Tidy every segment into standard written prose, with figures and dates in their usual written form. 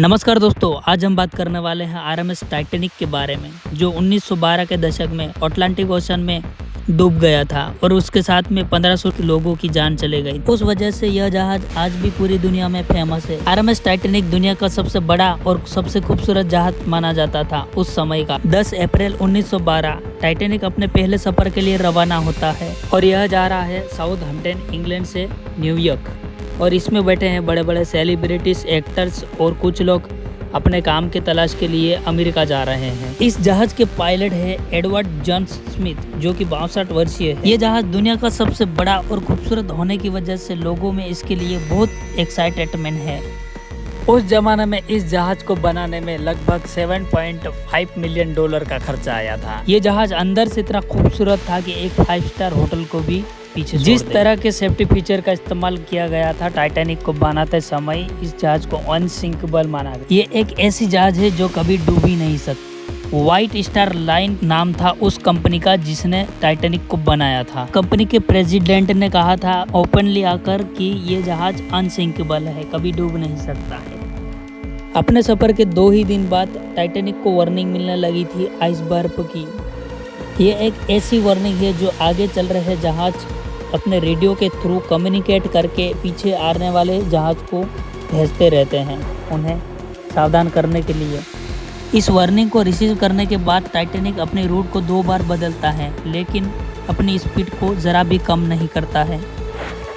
नमस्कार दोस्तों, आज हम बात करने वाले हैं आरएमएस टाइटैनिक के बारे में, जो 1912 के दशक में अटलांटिक ओशन में डूब गया था और उसके साथ में 1500 लोगों की जान चले गई। उस वजह से यह जहाज आज भी पूरी दुनिया में फेमस है। आरएमएस टाइटैनिक दुनिया का सबसे बड़ा और सबसे खूबसूरत जहाज माना जाता था उस समय का। 10 अप्रैल 1912 टाइटैनिक अपने पहले सफर के लिए रवाना होता है और यह जा रहा है साउथहैम्पटन, इंग्लैंड से न्यूयॉर्क। और इसमें बैठे हैं बड़े बड़े सेलिब्रिटीज, एक्टर्स और कुछ लोग अपने काम के तलाश के लिए अमेरिका जा रहे हैं। इस जहाज के पायलट है एडवर्ड जॉन स्मिथ, जो कि 62 वर्षीय है। ये जहाज दुनिया का सबसे बड़ा और खूबसूरत होने की वजह से लोगों में इसके लिए बहुत एक्साइटमेंट है। उस जमाने में इस जहाज को बनाने में लगभग $7.5 मिलियन का खर्चा आया था। ये जहाज अंदर से इतना खूबसूरत था कि एक 5 स्टार होटल को भी पीछे जिस तरह के सेफ्टी फीचर का इस्तेमाल किया गया था टाइटैनिक को बनाते समय, इस जहाज को अनसिंकेबल माना गया। ये एक ऐसी जहाज है जो कभी डूब ही नहीं सकती। व्हाइट स्टार लाइन नाम था उस कंपनी का जिसने टाइटैनिक को बनाया था। कंपनी के प्रेसिडेंट ने कहा था ओपनली आकर कि ये जहाज अनसिंकेबल है, कभी डूब नहीं सकता है। अपने सफर के 2 ही दिन बाद टाइटैनिक को वार्निंग मिलने लगी थी आइसबर्ग की। ये एक ऐसी वार्निंग है जो आगे चल रहे जहाज अपने रेडियो के थ्रू कम्युनिकेट करके पीछे आने वाले जहाज को भेजते रहते हैं, उन्हें सावधान करने के लिए। इस वार्निंग को रिसीव करने के बाद टाइटैनिक अपने रूट को 2 बार बदलता है, लेकिन अपनी स्पीड को ज़रा भी कम नहीं करता है।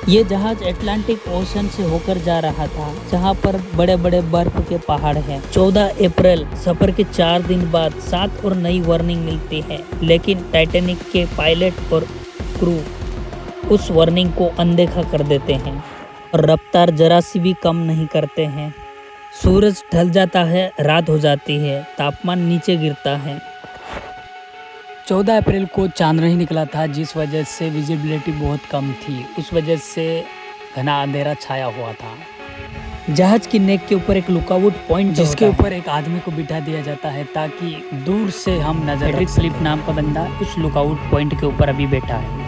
ये जहाज अटलांटिक ओशन से होकर जा रहा था, जहां पर बड़े बड़े बर्फ के पहाड़ हैं। 14 अप्रैल सफर के 4 दिन बाद 7 और नई वार्निंग मिलती है, लेकिन टाइटैनिक के पायलट और क्रू उस वार्निंग को अनदेखा कर देते हैं और रफ्तार जरा सी भी कम नहीं करते हैं। सूरज ढल जाता है, रात हो जाती है, तापमान नीचे गिरता है। 14 अप्रैल को चांद नहीं निकला था, जिस वजह से विजिबिलिटी बहुत कम थी। उस वजह से घना अंधेरा छाया हुआ था। जहाज की नेक के ऊपर एक लुकआउट पॉइंट, जिसके ऊपर एक आदमी को बिठा दिया जाता है ताकि दूर से हम नजर। फ्रेडरिक फिलिप नाम का बंदा उस लुकआउट पॉइंट के ऊपर अभी बैठा है।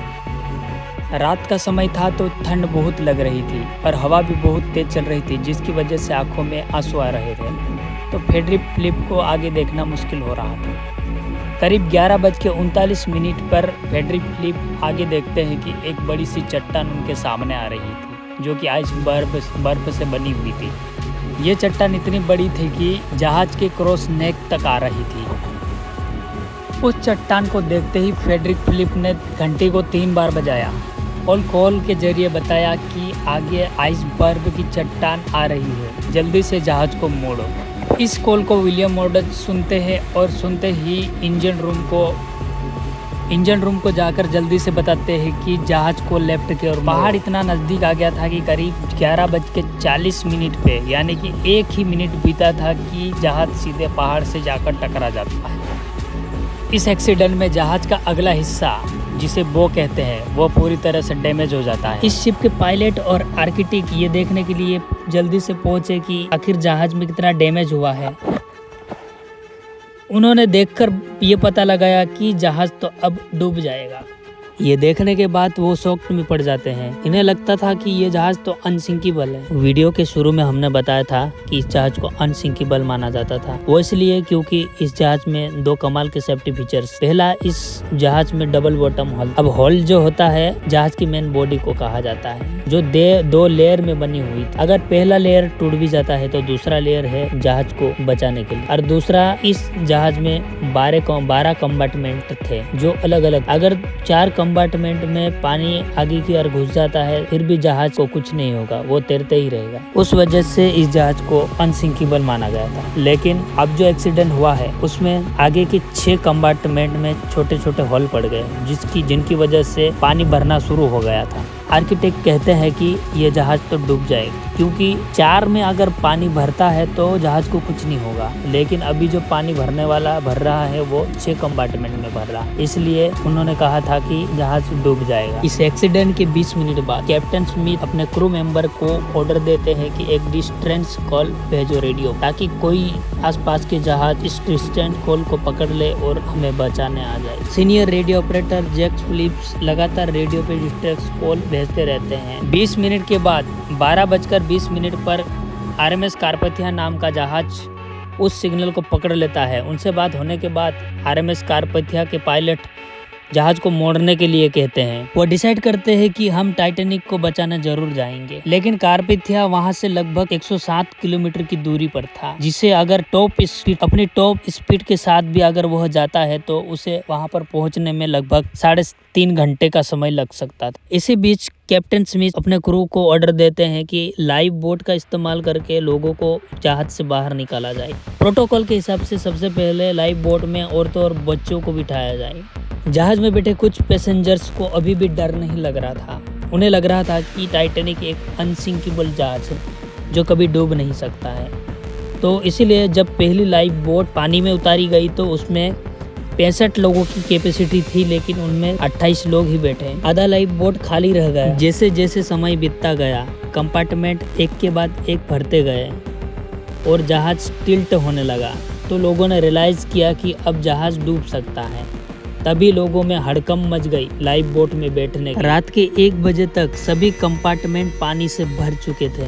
रात का समय था तो ठंड बहुत लग रही थी और हवा भी बहुत तेज चल रही थी, जिसकी वजह से आंखों में आंसू आ रहे थे। तो फ्रेडरिक फिलिप को आगे देखना मुश्किल हो रहा था। करीब 11:39 पर फ्रेडरिक फिलिप आगे देखते हैं कि एक बड़ी सी चट्टान उनके सामने आ रही थी, जो कि बर्फ से बनी हुई थी। ये चट्टान इतनी बड़ी थी कि जहाज के क्रॉस नेक तक आ रही थी। उस चट्टान को देखते ही फ्रेडरिक फिलिप ने घंटी को 3 बार बजाया और कॉल के जरिए बताया कि आगे आइसबर्ग की चट्टान आ रही है, जल्दी से जहाज को मोड़ो। इस कॉल को विलियम मॉर्डन सुनते हैं और सुनते ही इंजन रूम को जाकर जल्दी से बताते हैं कि जहाज को लेफ्ट की ओर। पहाड़ इतना नज़दीक आ गया था कि करीब 11:40 पे, यानी कि 1 ही मिनट बीता था कि जहाज सीधे पहाड़ से जाकर टकरा जाता है। इस एक्सीडेंट में जहाज का अगला हिस्सा, जिसे बो कहते हैं, वो पूरी तरह से डैमेज हो जाता है। इस शिप के पायलट और आर्किटेक्ट ये देखने के लिए जल्दी से पहुंचे कि आखिर जहाज में कितना डैमेज हुआ है। उन्होंने देखकर ये पता लगाया कि जहाज तो अब डूब जाएगा। ये देखने के बाद वो शॉक में पड़ जाते हैं। इन्हें लगता था कि ये जहाज तो अनसिंकेबल है। वीडियो के शुरू में हमने बताया था कि इस जहाज को अनसिंकेबल माना जाता था। वो इसलिए क्योंकि इस जहाज में 2 कमाल के सेफ्टी फीचर्स। पहला, इस जहाज में डबल बॉटम हॉल। अब हॉल जो होता है जहाज की मेन बॉडी को कहा जाता है, जो 2 लेयर में बनी हुई थी। अगर पहला लेयर टूट भी जाता है तो दूसरा लेयर है जहाज को बचाने के लिए। और दूसरा, इस जहाज में 12 कंपार्टमेंट थे जो अलग अलग। अगर 4 कंपार्टमेंट में पानी आगे की ओर घुस जाता है, फिर भी जहाज को कुछ नहीं होगा, वो तैरते ही रहेगा। उस वजह से इस जहाज को अनसिंकेबल माना गया था। लेकिन अब जो एक्सीडेंट हुआ है उसमें आगे के 6 कंपार्टमेंट में छोटे छोटे होल पड़ गए, जिनकी वजह से पानी भरना शुरू हो गया था। आर्किटेक्ट कहते हैं कि ये जहाज तो डूब जाएगा, क्योंकि 4 में अगर पानी भरता है तो जहाज को कुछ नहीं होगा, लेकिन अभी जो पानी भर रहा है वो 6 कंपार्टमेंट में भर रहा है, इसलिए उन्होंने कहा था कि जहाज डूब जाएगा। इस एक्सीडेंट के 20 मिनट बाद कैप्टन स्मिथ अपने क्रू मेंबर को ऑर्डर देते हैं कि एक डिस्ट्रेस कॉल भेजो रेडियो, ताकि कोई आसपास के जहाज इस डिस्ट्रेस कॉल को पकड़ ले और हमें बचाने आ जाए। Senior radio operator Jack Phillips लगातार रेडियो पे डिस्ट्रेस कॉल भेजते रहते हैं। 20 मिनट के बाद 12:20 पर आरएमएस कारपथिया नाम का जहाज उस सिग्नल को पकड़ लेता है। उनसे बात होने के बाद आरएमएस कारपथिया के पायलट जहाज को मोड़ने के लिए कहते हैं। वो डिसाइड करते हैं कि हम टाइटैनिक को बचाने जरूर जाएंगे, लेकिन कारपथिया वहां से लगभग 107 किलोमीटर की दूरी पर था, जिसे अगर अपनी टॉप स्पीड के साथ भी अगर वह जाता है तो उसे वहां पर पहुंचने में लगभग 3.5 घंटे का समय लग सकता था। इसी बीच कैप्टन स्मिथ अपने क्रू को ऑर्डर देते हैं कि लाइव बोट का इस्तेमाल करके लोगों को जहाज से बाहर निकाला जाए। प्रोटोकॉल के हिसाब से सबसे पहले लाइव बोट में औरतों और बच्चों को बिठाया जाए। जहाज में बैठे कुछ पैसेंजर्स को अभी भी डर नहीं लग रहा था। उन्हें लग रहा था कि टाइटैनिक एक अनसिंकेबल जहाज है जो कभी डूब नहीं सकता है। तो इसीलिए जब पहली लाइव बोट पानी में उतारी गई तो उसमें 65 लोगों की कैपेसिटी थी, लेकिन उनमें 28 लोग ही बैठे। आधा लाइव बोट खाली रह गया। जैसे जैसे समय बीतता गया कंपार्टमेंट एक के बाद एक भरते गए और जहाज टिल्ट होने लगा। तो लोगों ने रियलाइज़ किया कि अब जहाज डूब सकता है। तभी लोगों में हड़कंप मच गई लाइव बोट में बैठने की। रात के 1 बजे तक सभी कंपार्टमेंट पानी से भर चुके थे,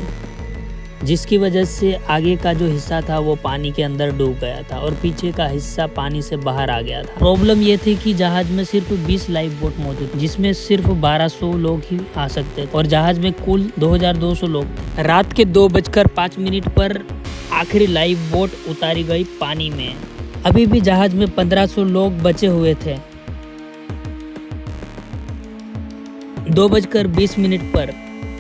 जिसकी वजह से आगे का जो हिस्सा था वो पानी के अंदर डूब गया था और पीछे का हिस्सा पानी से बाहर आ गया था। प्रॉब्लम ये थी कि जहाज में सिर्फ 20 लाइव बोट मौजूद, जिसमें सिर्फ 1200 लोग ही आ सकते थे और जहाज में कुल 2200 लोग। रात के 2:05 पर आखिरी लाइव बोट उतारी गई पानी में। अभी भी जहाज में 1500 लोग बचे हुए थे। 2:20 पर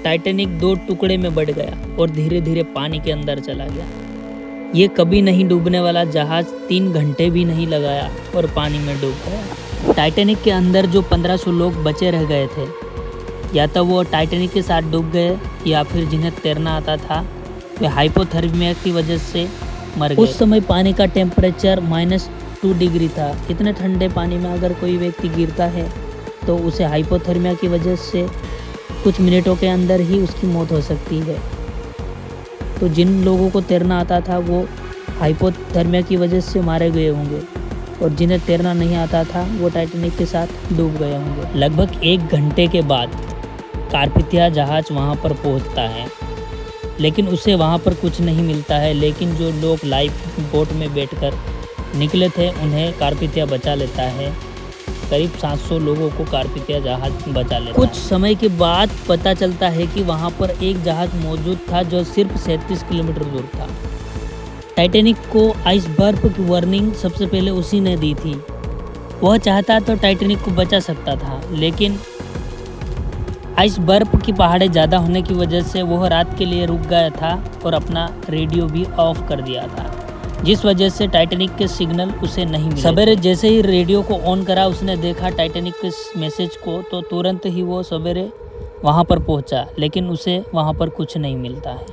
टाइटैनिक 2 टुकड़े में बढ़ गया और धीरे धीरे पानी के अंदर चला गया। ये कभी नहीं डूबने वाला जहाज 3 घंटे भी नहीं लगाया और पानी में डूब गया। टाइटैनिक के अंदर जो 1500 लोग बचे रह गए थे, या तो वो टाइटैनिक के साथ डूब गए या फिर जिन्हें तैरना आता था वे हाइपोथर्मिया की वजह से मर गए। उस समय पानी का टेम्परेचर -2 डिग्री था। इतने ठंडे पानी में अगर कोई व्यक्ति गिरता है तो उसे हाइपोथर्मिया की वजह से कुछ मिनटों के अंदर ही उसकी मौत हो सकती है। तो जिन लोगों को तैरना आता था वो हाइपोथर्मिया की वजह से मारे गए होंगे और जिन्हें तैरना नहीं आता था वो टाइटैनिक के साथ डूब गए होंगे। लगभग 1 घंटे के बाद कारपथिया जहाज वहाँ पर पहुँचता है, लेकिन उसे वहाँ पर कुछ नहीं मिलता है। लेकिन जो लोग लाइव बोट में बैठकर निकले थे उन्हें कारपथिया बचा लेता है। करीब 700 लोगों को कारपथिया जहाज बचा लेता है। कुछ समय के बाद पता चलता है कि वहाँ पर एक जहाज मौजूद था जो सिर्फ 37 किलोमीटर दूर था। टाइटैनिक को आइस बर्फ की वार्निंग सबसे पहले उसी ने दी थी। वह चाहता तो टाइटैनिक को बचा सकता था, लेकिन आइस बर्फ की पहाड़ें ज़्यादा होने की वजह से वह रात के लिए रुक गया था और अपना रेडियो भी ऑफ कर दिया था, जिस वजह से टाइटैनिक के सिग्नल उसे नहीं मिले। सवेरे जैसे ही रेडियो को ऑन करा उसने देखा टाइटैनिक के मैसेज को, तो तुरंत ही वो सवेरे वहाँ पर पहुँचा, लेकिन उसे वहाँ पर कुछ नहीं मिलता है।